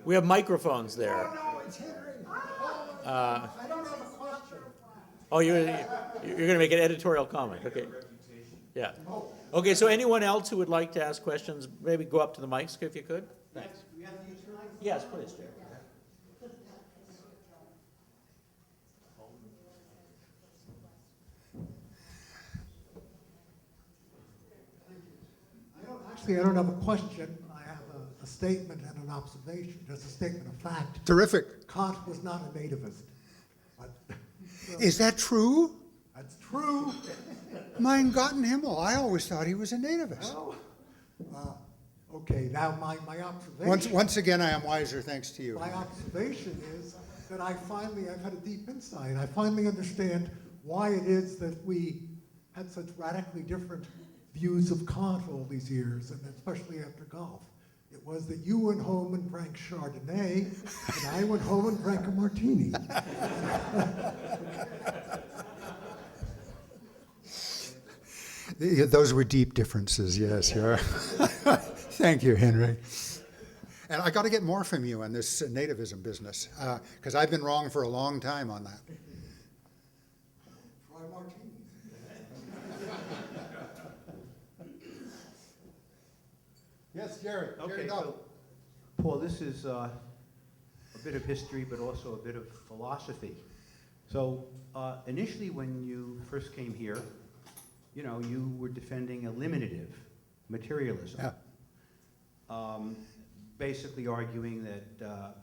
We have microphones there. No, it's Henry. I don't have a question. Oh, you're going to make an editorial comment, okay? Yeah. Okay, so anyone else who would like to ask questions, maybe go up to the mics if you could. Thanks. Yes, please, Gerald. Actually, I don't have a question. I have a statement and an observation, just a statement of fact. Terrific. Kant was not a nativist. But, Is that true? that's true. Mein Gott in Himmel, I always thought he was a nativist. Oh. Okay, now my observation. Once again, I am wiser thanks to you. My observation is that I've had a deep insight. I finally understand why it is that we had such radically different views of Kant all these years, and especially after golf. It was that you went home and drank Chardonnay, and I went home and drank a martini. Those were deep differences, yes. Thank you, Henry. And I got to get more from you on this nativism business, because I've been wrong for a long time on that. Try martini. Yes, Gerald. Okay, so, Paul, this is a bit of history, but also a bit of philosophy. So, initially when you first came here, you were defending eliminative materialism. Yeah. Basically arguing that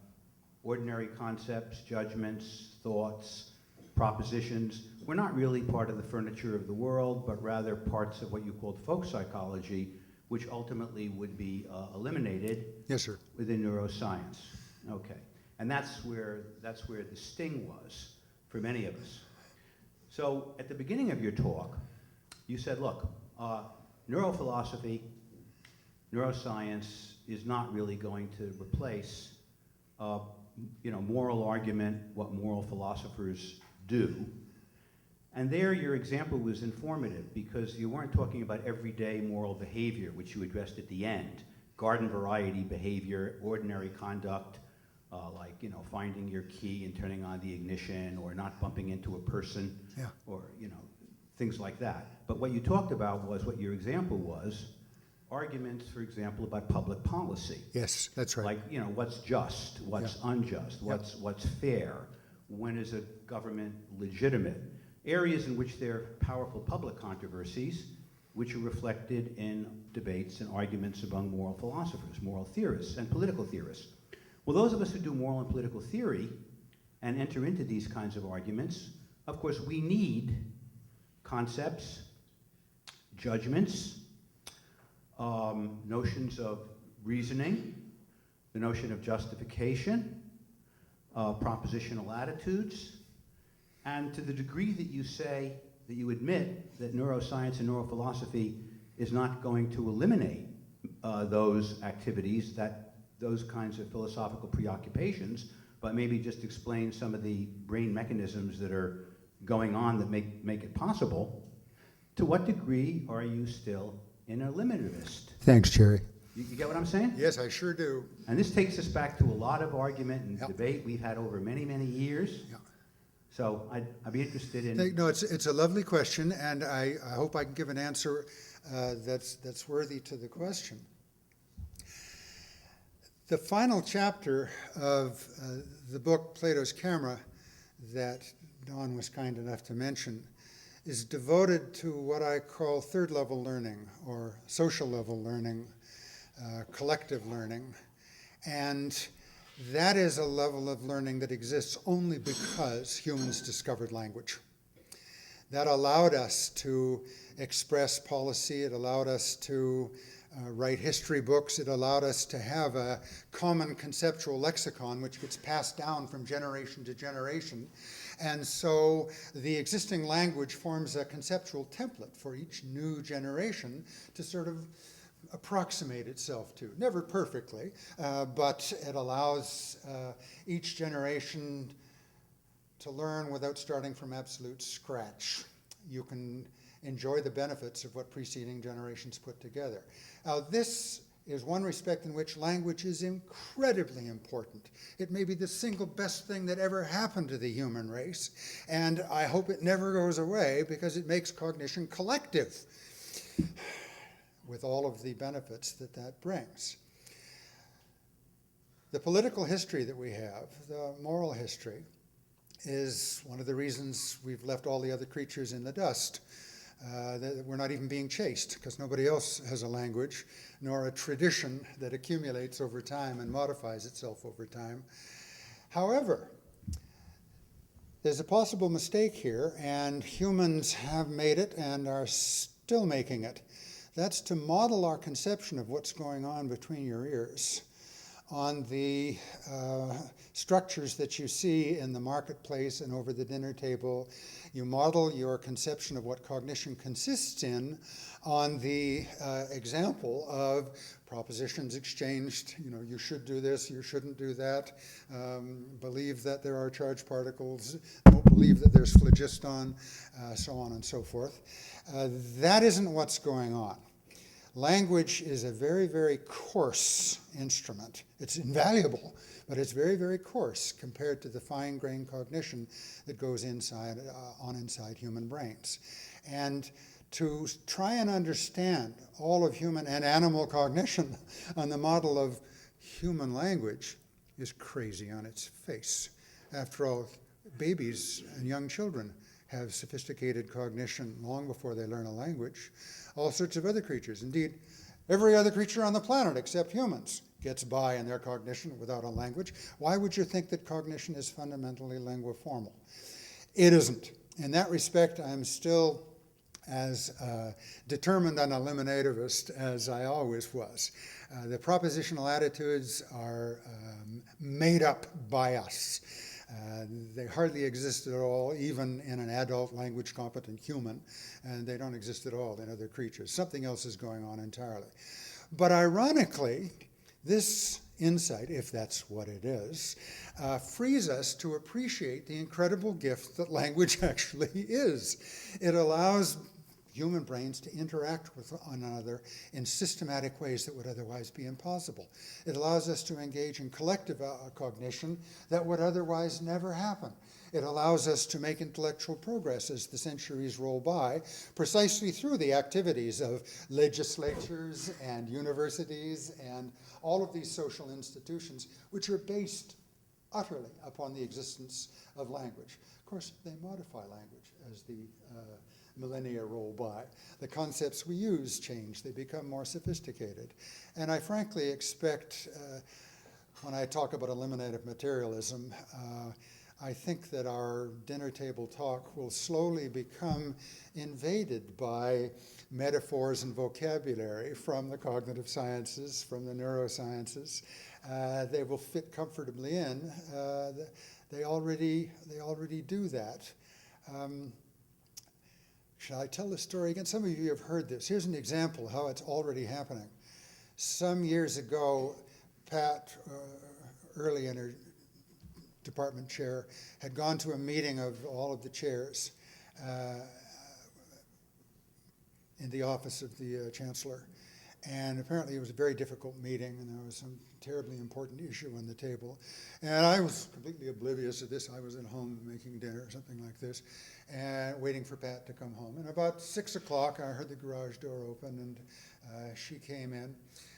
ordinary concepts, judgments, thoughts, propositions were not really part of the furniture of the world, but rather parts of what you called folk psychology, which ultimately would be eliminated. Yes, sir. Within neuroscience. Okay. And that's where the sting was for many of us. So at the beginning of your talk, you said, look, neurophilosophy, neuroscience is not really going to replace moral argument, what moral philosophers do. And there your example was informative because you weren't talking about everyday moral behavior, which you addressed at the end. Garden variety behavior, ordinary conduct, like finding your key and turning on the ignition or not bumping into a person, Yeah. or things like that. But what you talked about was, what your example was, arguments, for example, about public policy. Yes, that's right. Like, what's just, what's unjust, what's fair, when is a government legitimate? Areas in which there are powerful public controversies, which are reflected in debates and arguments among moral philosophers, moral theorists, and political theorists. Well, those of us who do moral and political theory and enter into these kinds of arguments, of course, we need concepts, judgments, notions of reasoning, the notion of justification, propositional attitudes, and to the degree that you say, that you admit that neuroscience and neurophilosophy is not going to eliminate those activities, those kinds of philosophical preoccupations, but maybe just explain some of the brain mechanisms that are going on that make it possible, to what degree are you still an eliminativist? Thanks, Jerry. You get what I'm saying? Yes, I sure do. And this takes us back to a lot of argument and debate we've had over many, many years. Yeah. So I'd be interested in... No, it's a lovely question, and I hope I can give an answer that's worthy to the question. The final chapter of the book, Plato's Camera, that Don was kind enough to mention, is devoted to what I call third-level learning, or social-level learning, collective learning. And that is a level of learning that exists only because humans discovered language. That allowed us to express policy, it allowed us to write history books, it allowed us to have a common conceptual lexicon which gets passed down from generation to generation. And so the existing language forms a conceptual template for each new generation to sort of approximate itself to. Never perfectly, but it allows each generation to learn without starting from absolute scratch. You can enjoy the benefits of what preceding generations put together. Now, this is one respect in which language is incredibly important. It may be the single best thing that ever happened to the human race, and I hope it never goes away because it makes cognition collective with all of the benefits that that brings. The political history that we have, the moral history, is one of the reasons we've left all the other creatures in the dust. That we're not even being chased because nobody else has a language nor a tradition that accumulates over time and modifies itself over time. However, there's a possible mistake here, and humans have made it and are still making it. That's to model our conception of what's going on between your ears on the structures that you see in the marketplace and over the dinner table. You model your conception of what cognition consists in on the example of propositions exchanged. You know, you should do this, you shouldn't do that. Believe that there are charged particles. Don't believe that there's phlogiston, so on and so forth. That isn't what's going on. Language is a very, very coarse instrument. It's invaluable, but it's very, very coarse compared to the fine-grained cognition that goes inside human brains. And to try and understand all of human and animal cognition on the model of human language is crazy on its face. After all, babies and young children have sophisticated cognition long before they learn a language. All sorts of other creatures, indeed, every other creature on the planet except humans gets by in their cognition without a language. Why would you think that cognition is fundamentally lingua-formal? It isn't. In that respect, I'm still as determined an eliminativist as I always was. The propositional attitudes are made up by us. They hardly exist at all, even in an adult language-competent human, and they don't exist at all in other creatures. Something else is going on entirely. But ironically, this insight, if that's what it is, frees us to appreciate the incredible gift that language actually is. It allows human brains to interact with one another in systematic ways that would otherwise be impossible. It allows us to engage in collective cognition that would otherwise never happen. It allows us to make intellectual progress as the centuries roll by, precisely through the activities of legislatures and universities and all of these social institutions, which are based utterly upon the existence of language. Of course, they modify language as the millennia roll by. The concepts we use change. They become more sophisticated. And I frankly expect, when I talk about eliminative materialism, I think that our dinner table talk will slowly become invaded by metaphors and vocabulary from the cognitive sciences, from the neurosciences. They will fit comfortably in. They already do that. Shall I tell the story again? Some of you have heard this. Here's an example of how it's already happening. Some years ago, Pat, early in her department chair, had gone to a meeting of all of the chairs in the office of the chancellor. And apparently it was a very difficult meeting, and there was some terribly important issue on the table. And I was completely oblivious of this. I was at home making dinner or something like this, and waiting for Pat to come home. And about 6 o'clock, I heard the garage door open, and she came in.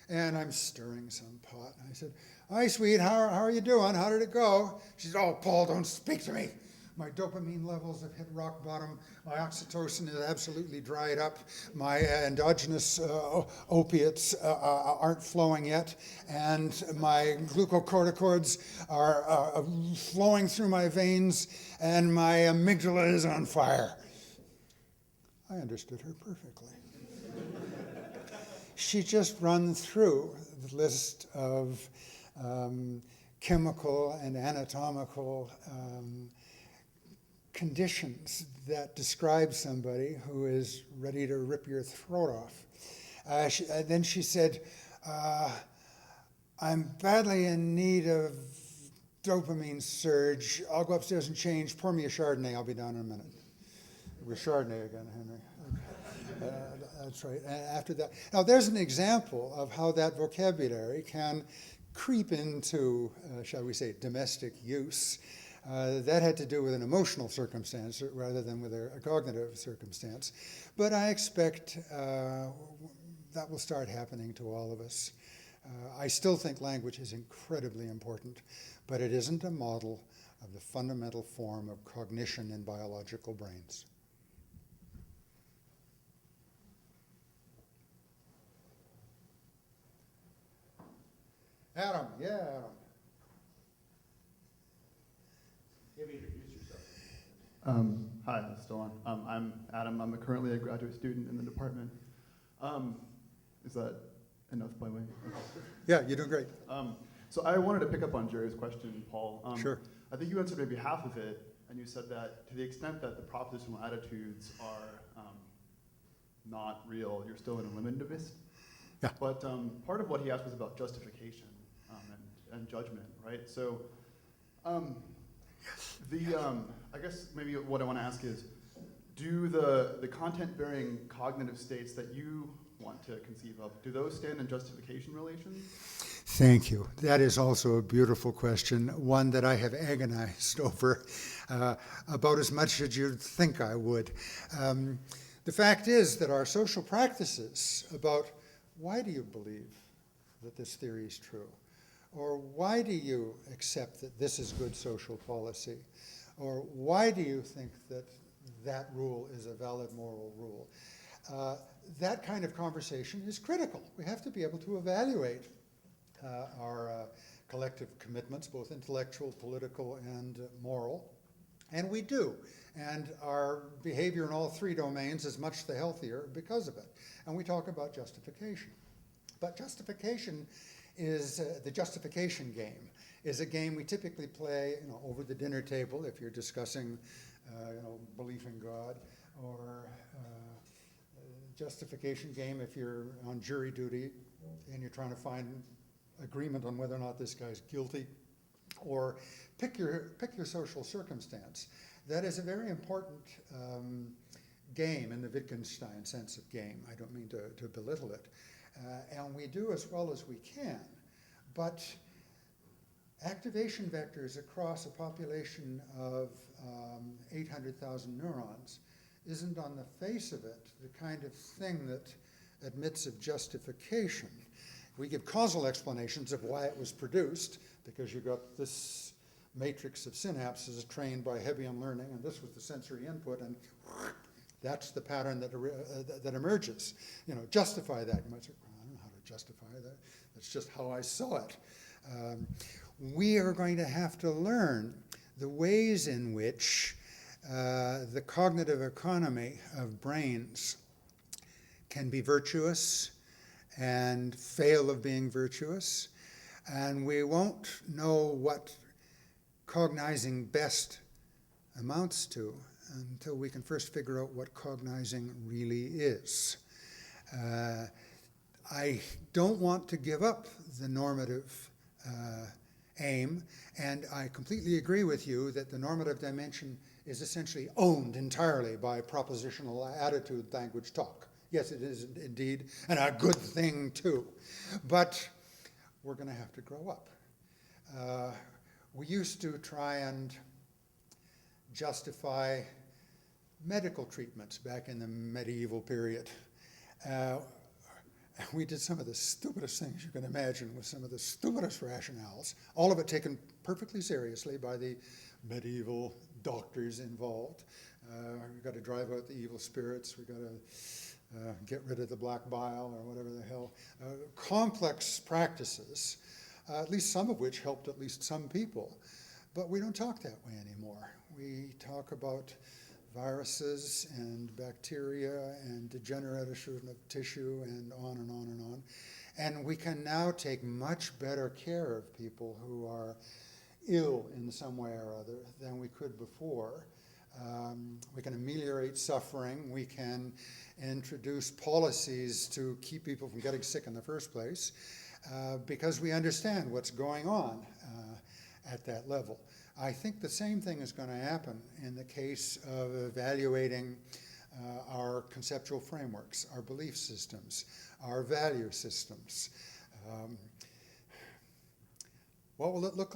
And I'm stirring some pot. And I said, "Hi, sweet, how are you doing? How did it go?" She said, "Oh, Paul, don't speak to me. My dopamine levels have hit rock bottom. My oxytocin is absolutely dried up. My endogenous opiates aren't flowing yet. And my glucocorticoids are flowing through my veins. And my amygdala is on fire." I understood her perfectly. She just run through the list of chemical and anatomical conditions that describe somebody who is ready to rip your throat off. Then she said, "I'm badly in need of dopamine surge. I'll go upstairs and change. Pour me a Chardonnay. I'll be down in a minute." It was Chardonnay again, Henry. That's right. After that, now there's an example of how that vocabulary can creep into, shall we say, domestic use. That had to do with an emotional circumstance rather than with a cognitive circumstance. But I expect that will start happening to all of us. I still think language is incredibly important, but it isn't a model of the fundamental form of cognition in biological brains. Adam, yeah, Adam. Maybe introduce yourself. Hi, it's still on. I'm Adam. I'm currently a graduate student in the department. Is that enough by way? Okay. Yeah, you're doing great. So I wanted to pick up on Jerry's question, Paul. Sure. I think you answered maybe half of it, and you said that to the extent that the propositional attitudes are not real, you're still an eliminativist. Yeah. But part of what he asked was about justification and judgment, right? So I guess maybe what I want to ask is, do the content-bearing cognitive states that you want to conceive of, do those stand in justification relations? Thank you. That is also a beautiful question, one that I have agonized over about as much as you'd think I would. The fact is that our social practices about why do you believe that this theory is true? Or why do you accept that this is good social policy? Or why do you think that that rule is a valid moral rule? That kind of conversation is critical. We have to be able to evaluate our collective commitments, both intellectual, political, and moral. And we do. And our behavior in all three domains is much the healthier because of it. And we talk about justification. But justification is the justification game is a game we typically play, over the dinner table if you're discussing, belief in God, or justification game if you're on jury duty and you're trying to find agreement on whether or not this guy's guilty, or pick your social circumstance. That is a very important game in the Wittgenstein sense of game. I don't mean to belittle it. And we do as well as we can. But activation vectors across a population of 800,000 neurons isn't on the face of it the kind of thing that admits of justification. We give causal explanations of why it was produced, because you got this matrix of synapses trained by Hebbian learning, and this was the sensory input, and that's the pattern that emerges. Justify that. You might say, I don't know how to justify that. That's just how I saw it. We are going to have to learn the ways in which the cognitive economy of brains can be virtuous and fail of being virtuous. And we won't know what cognizing best amounts to until we can first figure out what cognizing really is. I don't want to give up the normative aim, and I completely agree with you that the normative dimension is essentially owned entirely by propositional attitude language talk. Yes, it is indeed, and a good thing too. But we're going to have to grow up. We used to try and justify medical treatments back in the medieval period. We did some of the stupidest things you can imagine with some of the stupidest rationales, all of it taken perfectly seriously by the medieval doctors involved. We've got to drive out the evil spirits. We've got to get rid of the black bile or whatever the hell. Complex practices, at least some of which helped at least some people. But we don't talk that way anymore. We talk about viruses and bacteria and degeneration of tissue and on and on and on. And we can now take much better care of people who are ill in some way or other than we could before. We can ameliorate suffering. We can introduce policies to keep people from getting sick in the first place because we understand what's going on at that level. I think the same thing is going to happen in the case of evaluating our conceptual frameworks, our belief systems, our value systems. What will it look like?